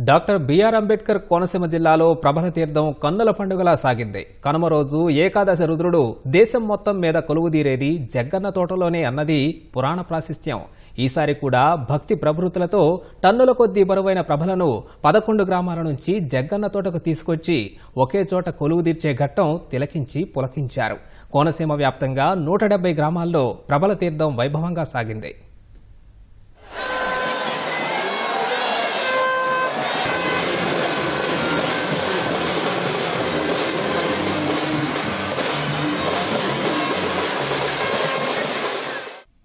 Doctor BR Ambedkar Konaseema జిల్లాలో ప్రభల తీర్థం కన్నుల పండుగలా సాగింది. కనుమ రోజు ఏకాదశి రుద్రుడు దేశం మొత్తం మీద కొలువుదీరేది జగ్గన్న తోటలోనే అన్నది పురాణ ప్రాశస్త్యం. ఈసారి కూడా భక్తి ప్రభృతులతో టన్నుల కొద్దీ బరువైన ప్రభలను 11 గ్రామాల నుంచి జగ్గన్న తోటకు తీసుకొచ్చి ఒకే చోట కొలువుదీర్చే ఘట్టం తిలకించి పులకించారు. కోనసీమ వ్యాప్తంగా 170 గ్రామాల్లో ప్రభల తీర్థం వైభవంగా సాగింది.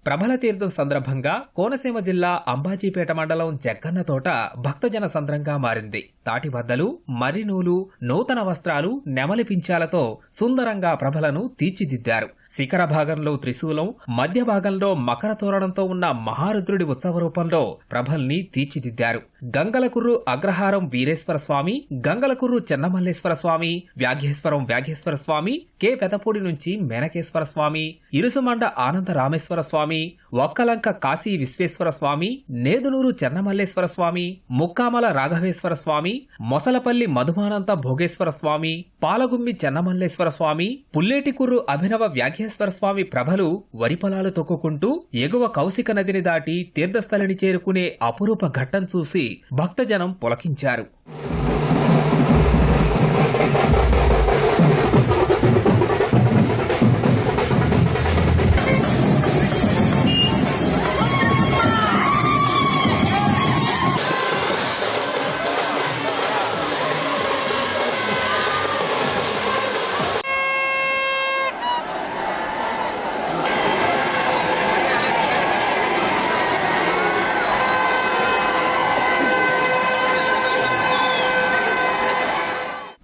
ప్రభల తీర్థం సందర్భంగా కోనసీమ జిల్లా అంబాజీపేట మండలం జగ్గన్న తోట భక్తజన సంద్రంగా మారింది. తాటిబద్దలు, మర్రినూలు, నూతన వస్త్రాలు, నెమలి పించాలతో సుందరంగా ప్రభలను తీర్చిదిద్దారు. శిఖర భాగంలో త్రిశూలం, మధ్య భాగంలో మకర తోరణంతో ఉన్న మహారుద్రుడి ఉత్సవ రూపంలో ప్రభల్ని తీర్చిదిద్దారు. గంగలకుర్రు అగ్రహారం వీరేశ్వర స్వామి, గంగలకుర్రు చెన్నమల్లేశ్వర స్వామి, వ్యాఘ్యేశ్వర స్వామి, కె పెదపూడి నుంచి మేనకేశ్వర స్వామి, ఇరుసుమండ ఆనంద రామేశ్వర స్వామి, ఒక్కలంక కాశీ విశ్వేశ్వర స్వామి, నేదునూరు చెన్నమల్లేశ్వర స్వామి, ముక్కామల రాఘవేశ్వర స్వామి, మొసలపల్లి మధుమానంత భోగేశ్వర స్వామి, పాలగుమ్మి చెన్నమల్లేశ్వర స్వామి, పుల్లేటికుర్రు అభినవ వ్యాఘ్యేశ్వర స్వామి ప్రభలు వరిపొలాలు తొక్కుకుంటూ ఎగువ కౌశిక నదిని దాటి తీర్థస్థలిని చేరుకునే అపురూప ఘట్టం చూసి భక్తజనం పులకించారు.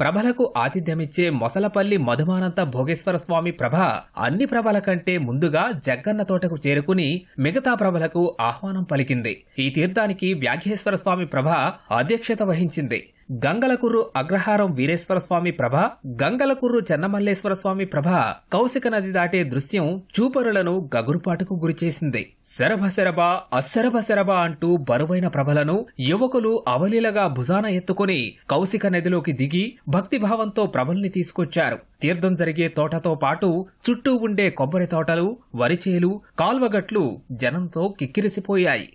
ప్రభలకు ఆతిథ్యమిచ్చే మొసలపల్లి మధుమానంత భోగేశ్వర స్వామి ప్రభ అన్ని ప్రభల కంటే ముందుగా జగ్గన్న తోటకు చేరుకుని మిగతా ప్రభలకు ఆహ్వానం పలికింది. ఈ తీర్థానికి వ్యాఘ్యేశ్వర స్వామి ప్రభ అధ్యక్షత వహించింది. గంగలకుర్రు అగ్రహారం వీరేశ్వర స్వామి ప్రభ, గంగలకుర్రు చెన్నమల్లేశ్వర స్వామి ప్రభ కౌశిక నది దాటే దృశ్యం చూపరులను గగురుపాటుకు గురిచేసింది. శరభ అశరభ అంటూ బరువైన ప్రభలను యువకులు అవలీలగా భుజాన ఎత్తుకుని కౌశిక నదిలోకి దిగి భక్తిభావంతో ప్రభల్ని తీసుకొచ్చారు. తీర్థం జరిగే తోటతో పాటు చుట్టూ ఉండే కొబ్బరి తోటలు, వరిచేలు, కాల్వగట్లు జనంతో కిక్కిరిసిపోయాయి.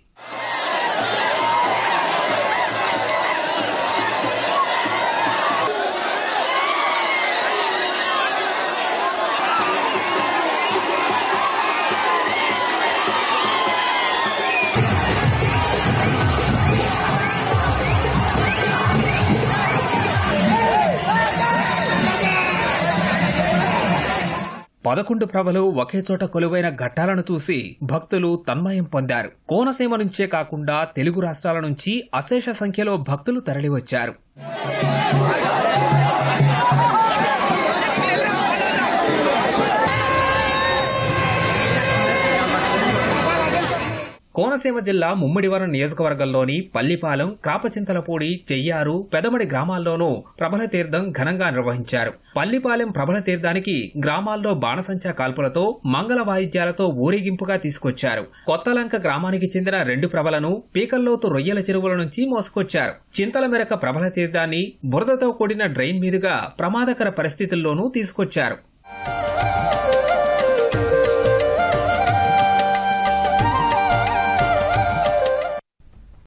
పదకొండు ప్రభలు ఒకే చోట కొలువైన ఘట్టాలను చూసి భక్తులు తన్మయం పొందారు. కోనసీమ నుంచే కాకుండా తెలుగు రాష్ట్రాల నుంచి అశేష సంఖ్యలో భక్తులు తరలివచ్చారు. కోనసీమ జిల్లా ముమ్మిడివరం నియోజకవర్గంలోని పల్లిపాలెం, క్రాపచింతలపూడి, చెయ్యారు, పెదమడి గ్రామాల్లోనూ ప్రభల తీర్థం ఘనంగా నిర్వహించారు. పల్లిపాలెం ప్రభల తీర్థానికి గ్రామాల్లో బాణసంచా కాల్పులతో, మంగళ వాయిద్యాలతో ఊరేగింపుగా తీసుకొచ్చారు. కొత్తలంక గ్రామానికి చెందిన 2 ప్రభలను పీకల్లోతు రొయ్యల చెరువుల నుంచి మోసుకొచ్చారు. చింతల మెరక ప్రభల తీర్థాన్ని బురదతో కూడిన డ్రైన్ మీదుగా ప్రమాదకర పరిస్థితుల్లోనూ తీసుకొచ్చారు.